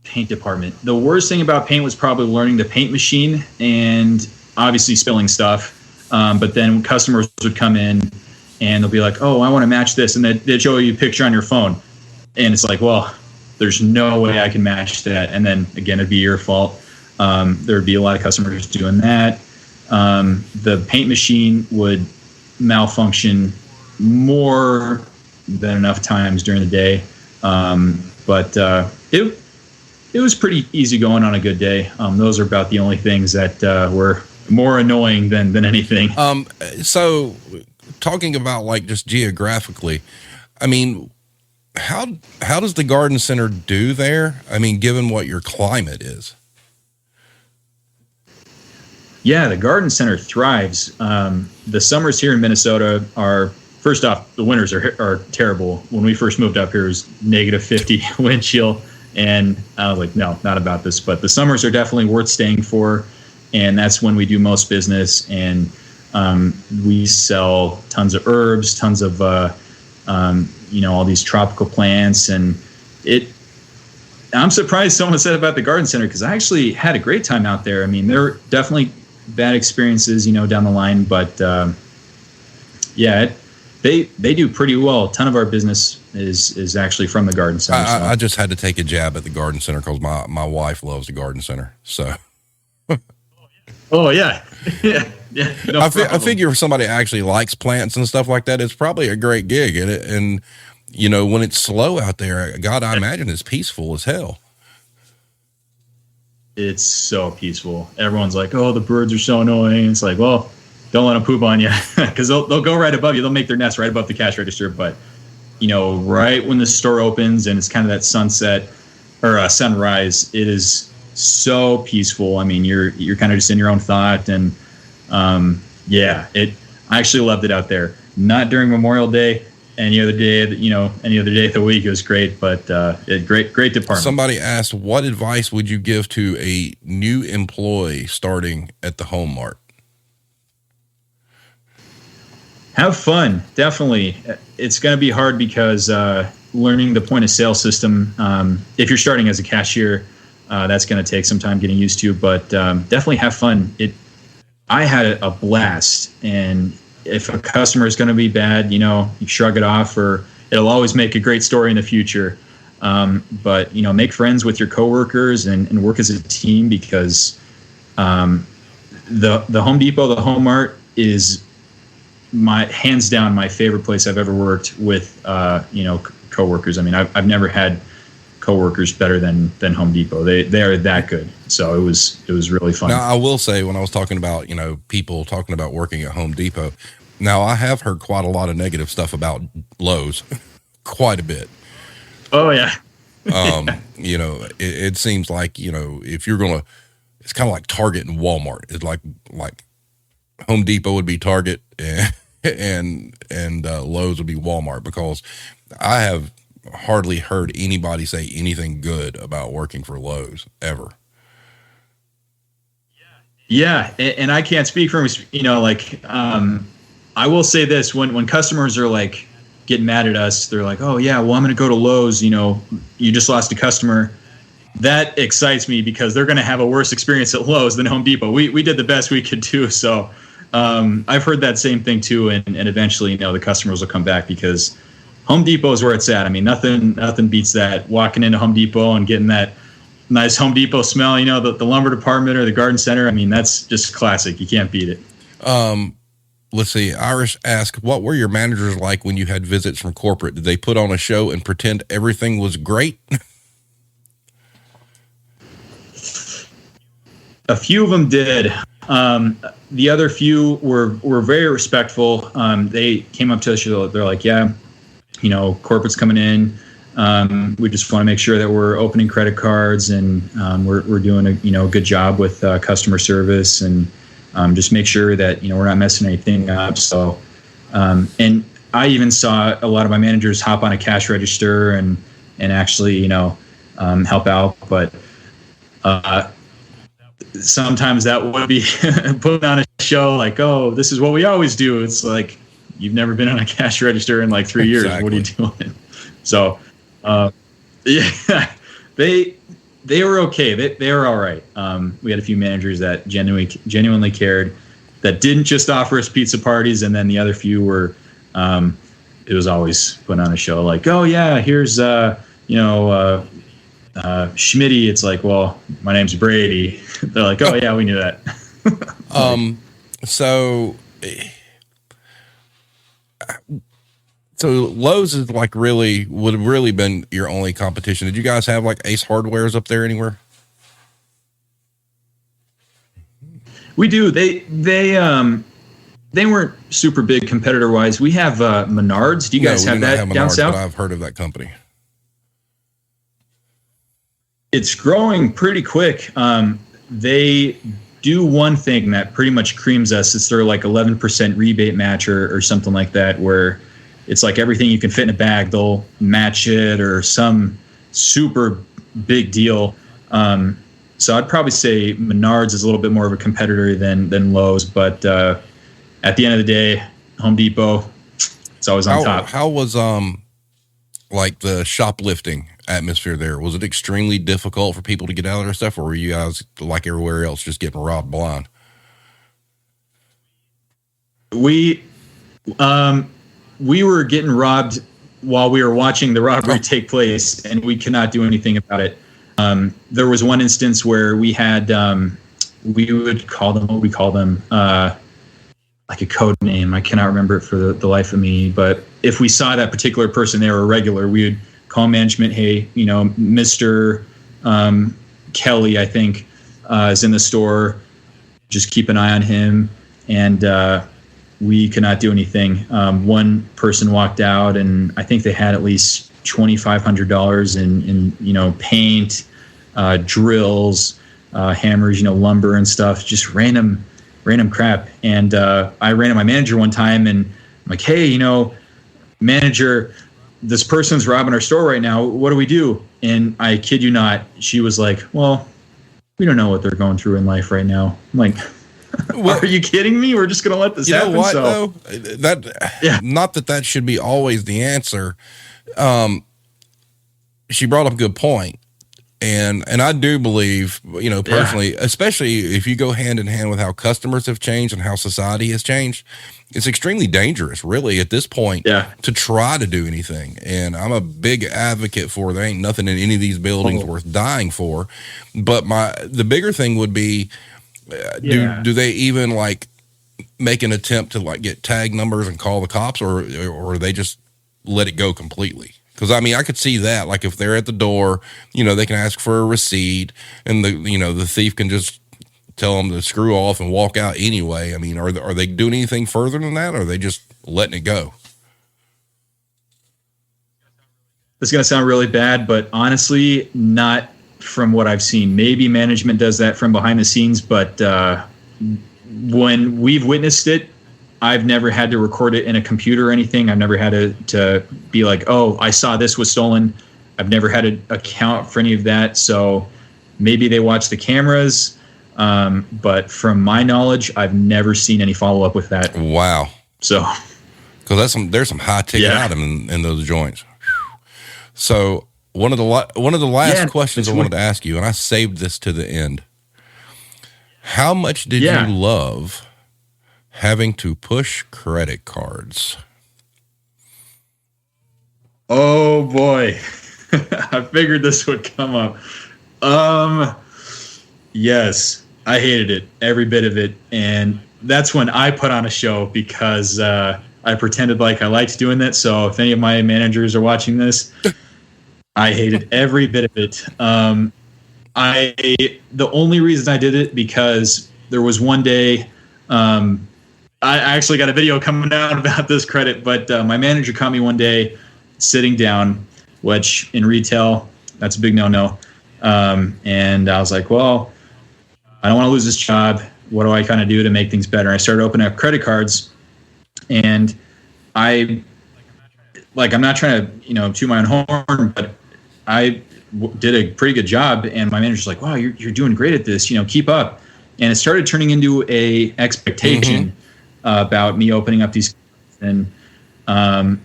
paint department. The worst thing about paint was probably learning the paint machine and obviously spilling stuff. But then customers would come in and they'll be like, "Oh, I want to match this," and they'd show you a picture on your phone, and it's like, well, there's no way I can match that. And then again, it'd be your fault. There would be a lot of customers doing that. The paint machine would malfunction more than enough times during the day. But it was pretty easy going on a good day. Those are about the only things that were more annoying than anything. So talking about like just geographically, I mean, how does the garden center do there? I mean, given what your climate is. Yeah, the garden center thrives. The summers here in Minnesota are, first off, the winters are terrible. When we first moved up here, it was -50 wind chill. And I was like, no, not about this. But the summers are definitely worth staying for. And that's when we do most business. And we sell tons of herbs, tons of, all these tropical plants, and I'm surprised someone said about the garden center, because I actually had a great time out there. I mean, there were definitely bad experiences, down the line, but they do pretty well. A ton of our business is actually from the garden center. I just had to take a jab at the garden center because my wife loves the garden center. So. Oh yeah, yeah. No I figure if somebody actually likes plants and stuff like that, it's probably a great gig. And when it's slow out there, God, I imagine it's peaceful as hell. It's so peaceful. Everyone's like, "Oh, the birds are so annoying." It's like, well, don't let them poop on you, because they'll go right above you. They'll make their nest right above the cash register. But right when the store opens and it's kind of that sunset or sunrise, it is so peaceful. I mean, you're kind of just in your own thought, and I actually loved it out there. Not during Memorial Day. Any other day of the week, it was great, but great department. Somebody asked, what advice would you give to a new employee starting at the Home Mart? Have fun. Definitely. It's going to be hard because learning the point of sale system, if you're starting as a cashier, that's going to take some time getting used to, but definitely have fun. I had a blast, and if a customer is going to be bad, you shrug it off, or it'll always make a great story in the future. But make friends with your coworkers and work as a team, because the Home Depot, the Home Mart is hands down my favorite place I've ever worked with. Coworkers. I mean, I've never had coworkers better than Home Depot. They are that good. So it was really fun. Now, I will say, when I was talking about, people talking about working at Home Depot, now I have heard quite a lot of negative stuff about Lowe's, quite a bit. Oh yeah. It seems like, if you're going to, it's kind of like Target and Walmart. It's like Home Depot would be Target and Lowe's would be Walmart, because I have hardly heard anybody say anything good about working for Lowe's ever. Yeah. And I can't speak for, I will say this, when customers are like getting mad at us, they're like, oh yeah, well, I'm going to go to Lowe's, you just lost a customer. That excites me, because they're going to have a worse experience at Lowe's than Home Depot. We did the best we could do. So I've heard that same thing too. And eventually, the customers will come back, because Home Depot is where it's at. I mean, nothing beats that. Walking into Home Depot and getting that nice Home Depot smell, the lumber department or the garden center. I mean, that's just classic. You can't beat it. Let's see. Irish asked, what were your managers like when you had visits from corporate? Did they put on a show and pretend everything was great? A few of them did. The other few were very respectful. They came up to us. They're like, yeah, corporate's coming in. We just want to make sure that we're opening credit cards, and we're doing a good job with customer service, and just make sure that we're not messing anything up. So, and I even saw a lot of my managers hop on a cash register and actually help out, but sometimes that would be putting on a show like, oh, this is what we always do. It's like, you've never been on a cash register in like 3 years. Exactly. What are you doing? So, yeah, they were okay. They were all right. We had a few managers that genuinely cared, that didn't just offer us pizza parties. And then the other few were, it was always putting on a show like, oh yeah, here's, Schmitty. It's like, well, my name's Brady. They're like, oh yeah, we knew that. So Lowe's is like would have really been your only competition. Did you guys have like Ace Hardwares up there anywhere? We do. They weren't super big competitor wise. We have Menards. Do you guys have that down south? But I've heard of that company. It's growing pretty quick. They do one thing that pretty much creams us. It's their like 11% rebate match or something like that, where it's like everything you can fit in a bag, they'll match it, or some super big deal. So I'd probably say Menards is a little bit more of a competitor than Lowe's, but at the end of the day, Home Depot, it's always on top. How was like the shoplifting atmosphere there? Was it extremely difficult for people to get out of their stuff, or were you guys like everywhere else just getting robbed blind? We were getting robbed while we were watching the robbery take place, and we could not do anything about it. There was one instance where we had, we would call them, what we call them, like a code name. I cannot remember it for the life of me. But if we saw that particular person, they were a regular, we would call management, hey, Mr. Kelly, I think, is in the store. Just keep an eye on him. And we could not do anything. One person walked out, and I think they had at least $2,500 in paint, drills, hammers, lumber and stuff, just random crap. And I ran to my manager one time, and I'm like, hey, manager, this person's robbing our store right now. What do we do? And I kid you not, she was like, well, we don't know what they're going through in life right now. I'm like, well, are you kidding me? We're just going to let this happen. You know what, though? Not that should be always the answer. She brought up a good point. And I do believe, personally, especially if you go hand in hand with how customers have changed and how society has changed, it's extremely dangerous, really, at this point, to try to do anything. And I'm a big advocate for there ain't nothing in any of these buildings worth dying for. But the bigger thing would be, do they even make an attempt to get tag numbers and call the cops, or they just let it go completely? Because I could see that, if they're at the door, they can ask for a receipt, and the thief can just tell them to screw off and walk out anyway. Are they doing anything further than that, or are they just letting it go? It's going to sound really bad, but honestly, not from what I've seen. Maybe management does that from behind the scenes, but when we've witnessed it, I've never had to record it in a computer or anything. I've never had to be like, oh, I saw this was stolen. I've never had to account for any of that. So maybe they watch the cameras. But from my knowledge, I've never seen any follow up with that. Wow. So, because there's some high ticket item in those joints. So one of the last questions I wanted to ask you, and I saved this to the end. How much did you love having to push credit cards? Oh boy. I figured this would come up. Yes, I hated it, every bit of it. And that's when I put on a show, because I pretended like I liked doing that. So if any of my managers are watching this, I hated every bit of it. The only reason I did it, because there was one day, I actually got a video coming out about this credit, but my manager caught me one day sitting down, which in retail, that's a big no-no. And I was like, well, I don't want to lose this job. What do I kind of do to make things better? I started opening up credit cards, and I'm not trying to, toot my own horn, but I did a pretty good job. And my manager's like, wow, you're doing great at this, keep up. And it started turning into a expectation. Mm-hmm. About me opening up these, and another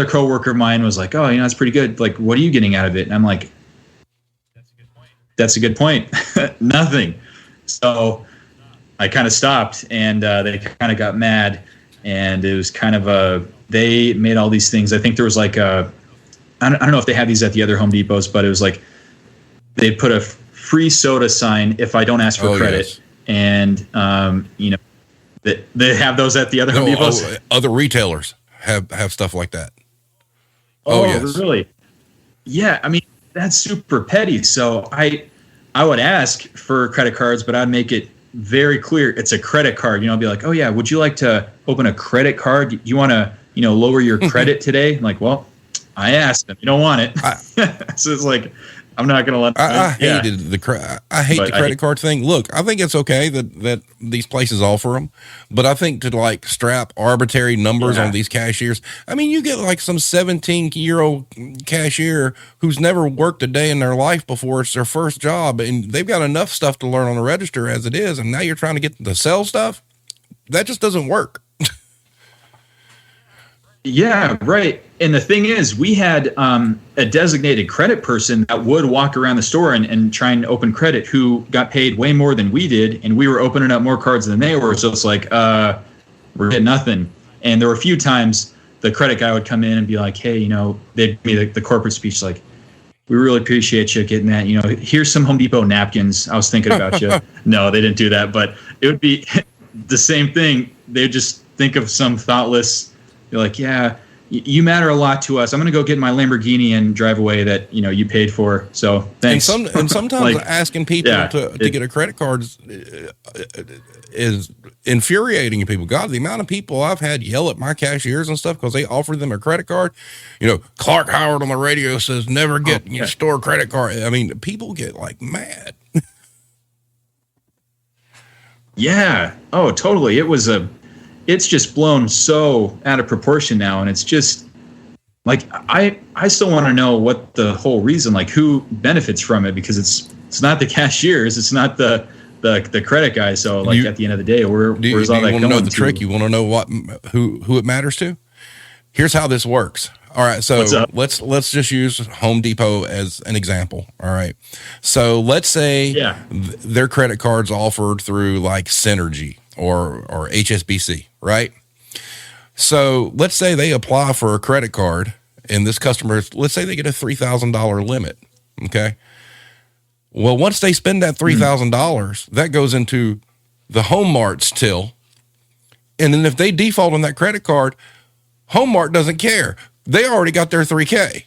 coworker of mine was like, oh, that's pretty good. Like, what are you getting out of it? And I'm like, that's a good point. Nothing. So I kind of stopped, and they kind of got mad, and it was kind of they made all these things. I think there was I don't know if they have these at the other Home Depots, but it was like they put a free soda sign if I don't ask for credit. Yes. And they have those at the other Home Depots. Other retailers have stuff like that. Oh, yes. Really? Yeah, that's super petty. So I would ask for credit cards, but I'd make it very clear it's a credit card. I'd be like, oh yeah, would you like to open a credit card? You want to lower your credit today? I'm like, well, I asked them. You don't want it. So it's like, I'm not going to let them. I hated the credit card thing. Look, I think it's okay that these places offer them, but I think to strap arbitrary numbers on these cashiers. You get some 17-year-old cashier who's never worked a day in their life before. It's their first job, and they've got enough stuff to learn on the register as it is. And now you're trying to get them to sell stuff. That just doesn't work. Yeah, right. And the thing is, we had a designated credit person that would walk around the store and try and open credit, who got paid way more than we did, and we were opening up more cards than they were. So it's like, we're getting nothing. And there were a few times the credit guy would come in and be like, hey, they'd give me the corporate speech, like, we really appreciate you getting that. Here's some Home Depot napkins. I was thinking about you. No, they didn't do that, but it would be the same thing. They'd just think of some thoughtless. You're like, yeah, you matter a lot to us. I'm going to go get my Lamborghini and drive away that, you paid for. So thanks. And sometimes asking people to get a credit card is infuriating to people. God, the amount of people I've had yell at my cashiers and stuff because they offered them a credit card. Clark Howard on the radio says never get your store credit card. I mean, people get like mad. Yeah. Oh, totally. It's just blown so out of proportion now. And it's just like, I still want to know what the whole reason, like who benefits from it, because it's not the cashiers. It's not the credit guy. So like at the end of the day, where's all that going to? You want to know the trick? You want to know who it matters to? Here's how this works. All right. So let's just use Home Depot as an example. All right. So let's say their credit card's offered through like Synergy or HSBC, right? So let's say they apply for a credit card and this customer, let's say they get a $3,000 limit. Okay. Well, once they spend that $3,000, that goes into the Home Mart's till. And then if they default on that credit card, Home Mart doesn't care. They already got their $3K.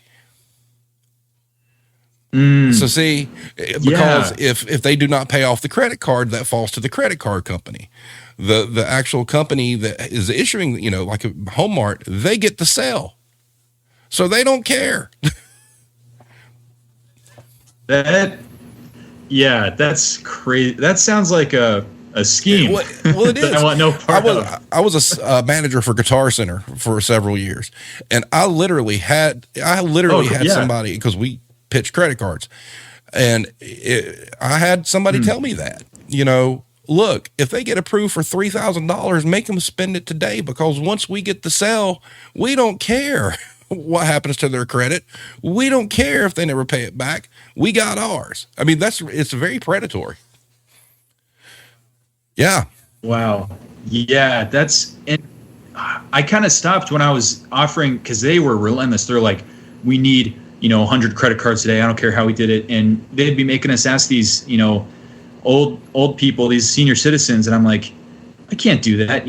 So see, because if they do not pay off the credit card, that falls to the credit card company. The actual company that is issuing, like a Home Mart, they get the sell. So they don't care. That's crazy. That sounds like a scheme. Well, it is. I want no part of. I was a manager for Guitar Center for several years, and I literally had somebody, because we pitch credit cards, and I had somebody tell me that, look, if they get approved for $3,000, make them spend it today, because once we get the sell, we don't care what happens to their credit. We don't care if they never pay it back. We got ours. I mean, it's very predatory. Yeah. Wow. Yeah, and I kind of stopped when I was offering, because they were relentless. They're like, we need 100 credit cards today. I don't care how we did it. And they'd be making us ask these, old people, these senior citizens. And I'm like, I can't do that.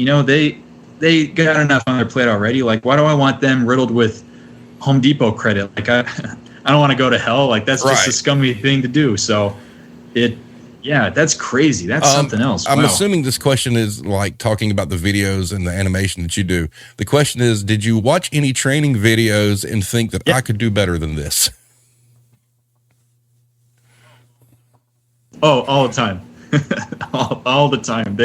They got enough on their plate already. Like, why do I want them riddled with Home Depot credit? Like, I don't want to go to hell. Like, that's just a scummy thing to do. So that's crazy. That's something else. I'm assuming this question is like talking about the videos and the animation that you do. The question is, did you watch any training videos and think that I could do better than this? Oh, all the time. all the time.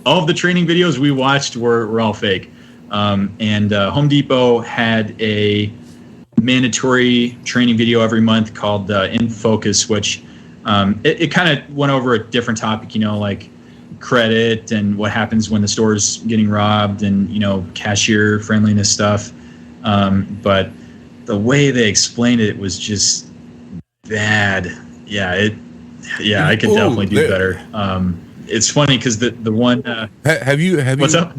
All of the training videos we watched were all fake. And Home Depot had a mandatory training video every month called In Focus, which it kind of went over a different topic, like credit and what happens when the store's getting robbed and, cashier friendliness stuff. But the way they explained it was just bad. I could definitely do better. It's funny because the one have you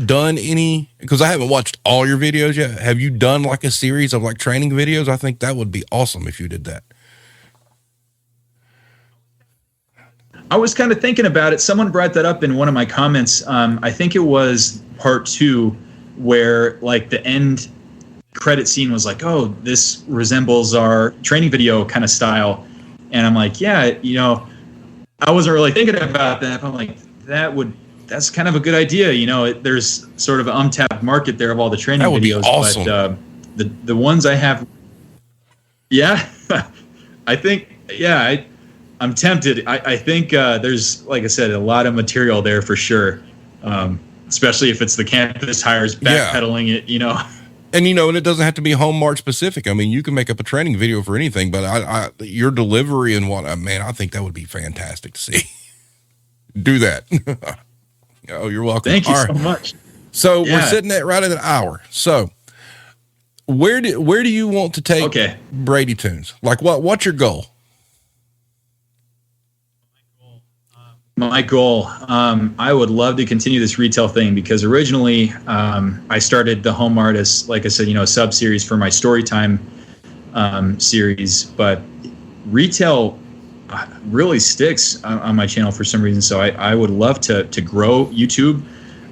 done any, because I haven't watched all your videos yet. Have you done like a series of like training videos? I think that would be awesome if you did that. I was kind of thinking about it. Someone brought that up in one of my comments. I think it was part 2, where like the end credit scene was like, oh, this resembles our training video kind of style. And I'm like, I wasn't really thinking about that. But I'm like, that's kind of a good idea. There's sort of an untapped market there of all the training that would videos. Be awesome. But the ones I have, I think, I'm tempted. I think there's, like I said, a lot of material there for sure, especially if it's the campus hires backpedaling it, And, and it doesn't have to be Home Mart specific. I mean, you can make up a training video for anything, but your delivery and I think that would be fantastic to see. Do that. Oh, you're welcome. Thank you so much. So we're sitting at right at an hour. So where do you want to take Brady Toons? Like what's your goal? My goal, I would love to continue this retail thing, because originally I started the Home Artist, like I said, a sub-series for my Storytime series, but retail really sticks on my channel for some reason. So I would love to grow YouTube.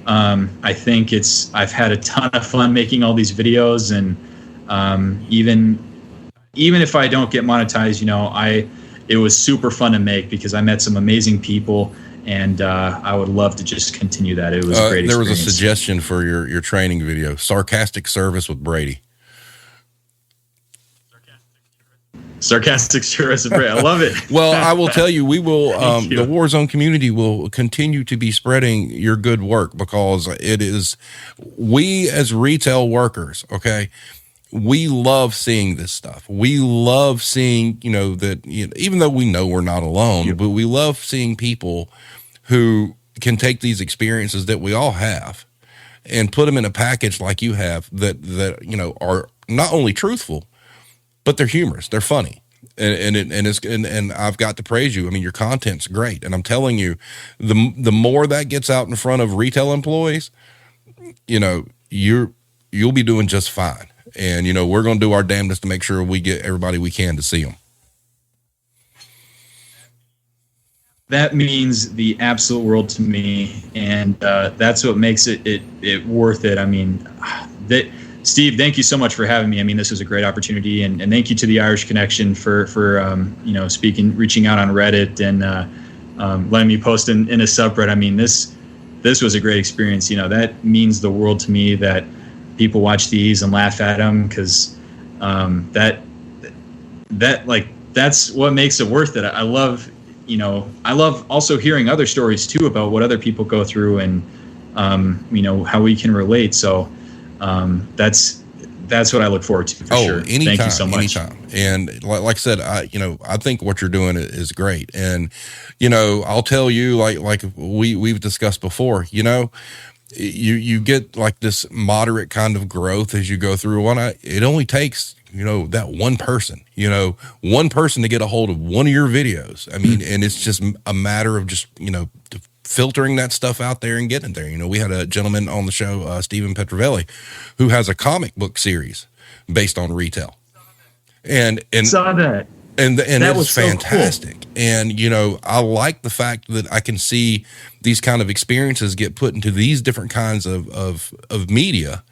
I think I've had a ton of fun making all these videos, and even if I don't get monetized, it was super fun to make because I met some amazing people, and I would love to just continue that. It was a great experience. There was a suggestion for your training video, Sarcastic Service with Brady. Sarcastic Service with Brady. I love it. Well, I will tell you, we will, the Warzone community will continue to be spreading your good work, because we as retail workers, okay, we love seeing this stuff. We love seeing, that even though we know we're not alone, but we love seeing people who can take these experiences that we all have and put them in a package like you have that are not only truthful, but they're humorous. They're funny. And I've got to praise you. I mean, your content's great. And I'm telling you, the more that gets out in front of retail employees, you'll be doing just fine. And, we're going to do our damnedest to make sure we get everybody we can to see them. That means the absolute world to me. And that's what makes it worth it. I mean, Steve, thank you so much for having me. I mean, this was a great opportunity. And thank you to the Irish Connection for reaching out on Reddit and letting me post in a subreddit. I mean, this was a great experience. That means the world to me that people watch these and laugh at them, because that's what makes it worth it. I love also hearing other stories too about what other people go through, and how we can relate. So that's what I look forward to for sure. Anytime, thank you so much. Anytime. And like I said, I think what you're doing is great. And I'll tell you, like we've discussed before, you get like this moderate kind of growth as you go through one. It only takes, that one person to get a hold of one of your videos. I mean, and it's just a matter of just, filtering that stuff out there and getting there. We had a gentleman on the show, Stephen Petrovelli, who has a comic book series based on retail. And saw that. And that it was fantastic. So cool. And, I like the fact that I can see these kind of experiences get put into these different kinds of media,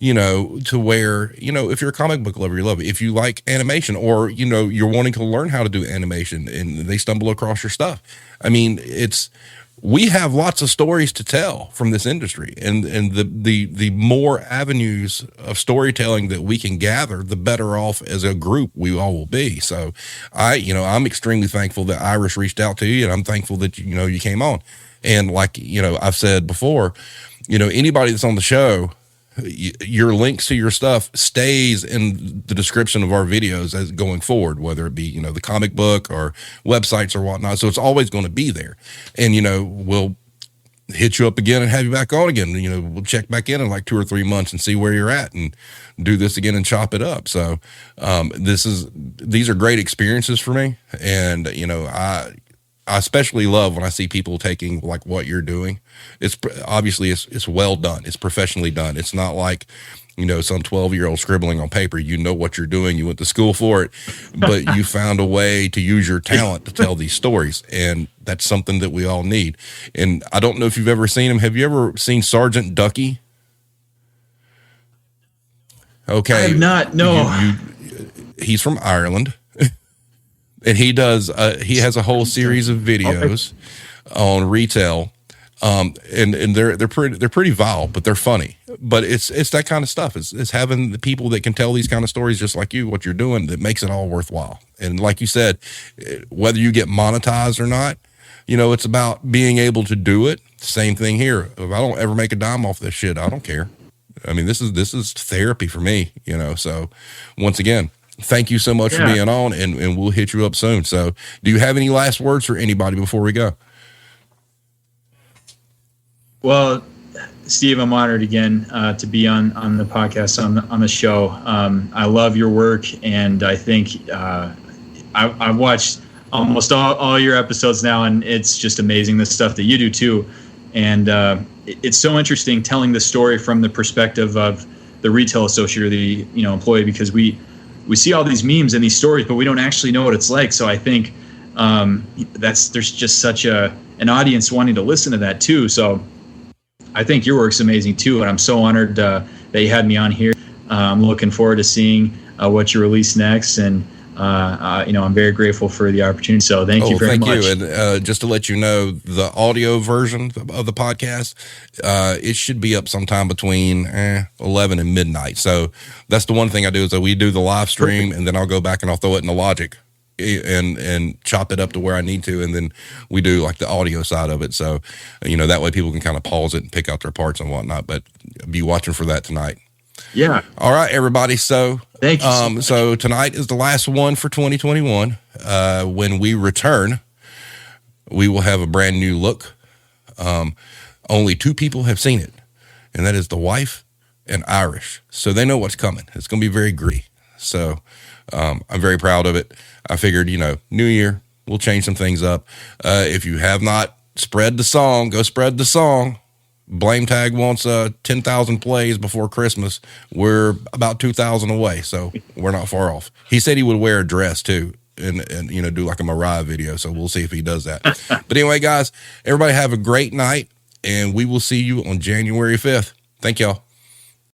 to where, if you're a comic book lover, you love it. If you like animation, or, you're wanting to learn how to do animation and they stumble across your stuff. I mean, we have lots of stories to tell from this industry, and the more avenues of storytelling that we can gather, the better off as a group we all will be. So I'm extremely thankful that Irish reached out to you, and I'm thankful that, you came on. And like, I've said before, anybody that's on the show, your links to your stuff stays in the description of our videos as going forward, whether it be, the comic book or websites or whatnot. So it's always going to be there. And, we'll hit you up again and have you back on again. We'll check back in like 2 or 3 months and see where you're at and do this again and chop it up. So these are great experiences for me. And, I especially love when I see people taking like what you're doing. It's obviously it's well done. It's professionally done. It's not like, some 12-year-old scribbling on paper. You know what you're doing. You went to school for it, but you found a way to use your talent to tell these stories. And that's something that we all need. And I don't know if you've ever seen him. Have you ever seen Sergeant Ducky? Okay. I have not. No. He's from Ireland. And he has a whole series of videos on retail. And they're pretty vile, but they're funny. But it's that kind of stuff. It's having the people that can tell these kind of stories just like you, what you're doing, that makes it all worthwhile. And like you said, whether you get monetized or not, it's about being able to do it. Same thing here. If I don't ever make a dime off this shit, I don't care. I mean, this is therapy for me, so once again, thank you so much for being on, and we'll hit you up soon. So do you have any last words for anybody before we go? Well, Steve, I'm honored again to be on the podcast, on the show. I love your work, and I think I've watched almost all your episodes now, and it's just amazing, the stuff that you do too. And it's so interesting telling the story from the perspective of the retail associate or the employee, because we see all these memes and these stories, but we don't actually know what it's like. So I think there's just such an audience wanting to listen to that too. So I think your work's amazing too, and I'm so honored that you had me on here. I'm looking forward to seeing what you release next, and I'm very grateful for the opportunity. So thank you very much. Thank you. And just to let you know, the audio version of the podcast, it should be up sometime between 11 and midnight. So that's the one thing I do is that we do the live stream, and then I'll go back and I'll throw it in the Logic and chop it up to where I need to, and then we do like the audio side of it. So that way people can kind of pause it and pick out their parts and whatnot. But be watching for that tonight. Yeah. All right, everybody. So thank you. So tonight is the last one for 2021. When we return, we will have a brand new look. Only 2 people have seen it, and that is the wife and Irish. So they know what's coming. It's going to be very gritty. So I'm very proud of it. I figured, New Year, we'll change some things up. If you have not spread the song, go spread the song. Blame Tag wants 10,000 plays before Christmas. We're about 2,000 away, so we're not far off. He said he would wear a dress too, and do like a Mariah video. So we'll see if he does that. But anyway, guys, everybody have a great night, and we will see you on January 5th. Thank y'all.